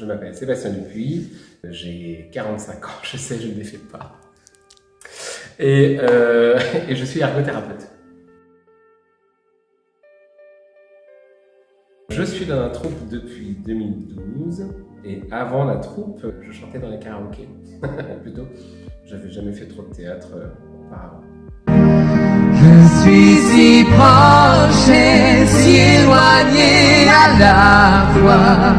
Je m'appelle Sébastien Dupuis, j'ai 45 ans, je sais, je ne les fais pas. Et je suis ergothérapeute. Je suis dans la troupe depuis 2012 et avant la troupe, je chantais dans les karaokés. Plutôt, j'avais jamais fait trop de théâtre auparavant. Je suis si proche et si éloigné à la fois.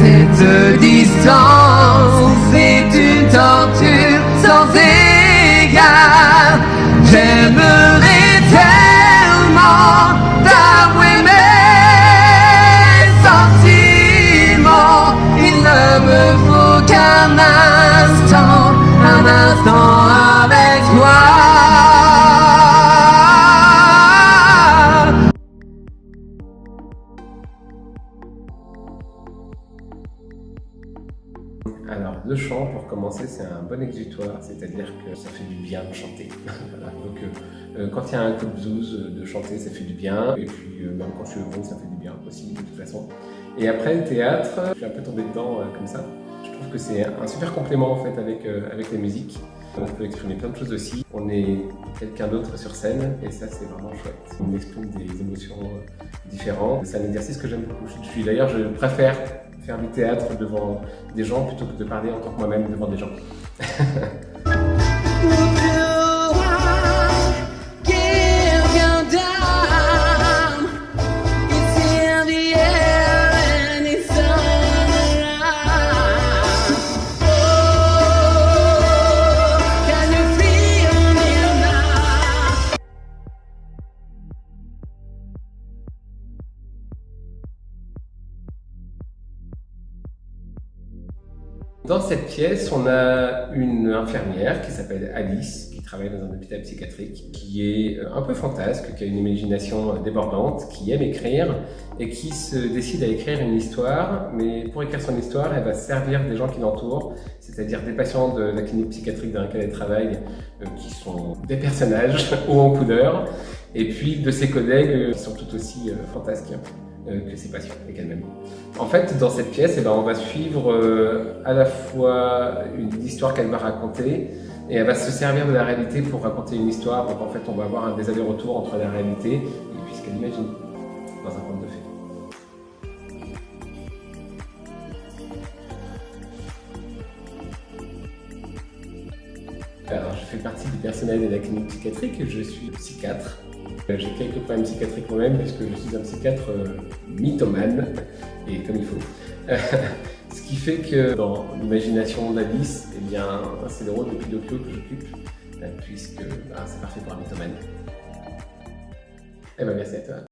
Cette distance est une torture sans égale. J'aimerais tellement t'avouer mes sentiments. Il ne me faut qu'un instant avec toi. Alors, le chant, pour commencer, c'est un bon exutoire, c'est-à-dire que ça fait du bien de chanter. Voilà. Donc, quand il y a un coup de blues, de chanter, ça fait du bien. Et puis, même quand je suis heureux, ça fait du bien aussi, de toute façon. Et après, le théâtre, je suis un peu tombé dedans comme ça. Je trouve que c'est un super complément, en fait, avec la musique. On peut exprimer plein de choses aussi. On est quelqu'un d'autre sur scène, et ça, c'est vraiment chouette. On exprime des émotions différentes. C'est un exercice que j'aime beaucoup. D'ailleurs, je préfère faire du théâtre devant des gens plutôt que de parler en tant que moi-même devant des gens. Dans cette pièce, on a une infirmière qui s'appelle Alice, qui travaille dans un hôpital psychiatrique, qui est un peu fantasque, qui a une imagination débordante, qui aime écrire et qui se décide à écrire une histoire. Mais pour écrire son histoire, elle va se servir des gens qui l'entourent, c'est-à-dire des patients de la clinique psychiatrique dans laquelle elle travaille, qui sont des personnages hauts en couleur, et puis de ses collègues qui sont tout aussi fantasques que ses patients et qu'elle-même. En fait, dans cette pièce, on va suivre à la fois une histoire qu'elle va raconter et elle va se servir de la réalité pour raconter une histoire. Donc en fait, on va avoir des allers-retours entre la réalité et puis ce qu'elle imagine dans un conte de fées. Alors, je fais partie du personnel de la clinique psychiatrique, je suis psychiatre. J'ai quelques problèmes psychiatriques moi-même puisque je suis un psychiatre mythomane, et comme il faut. Ce qui fait que dans l'imagination d'Alice, c'est le rôle de Pinocchio que j'occupe, puisque c'est parfait pour un mythomane. Merci à toi.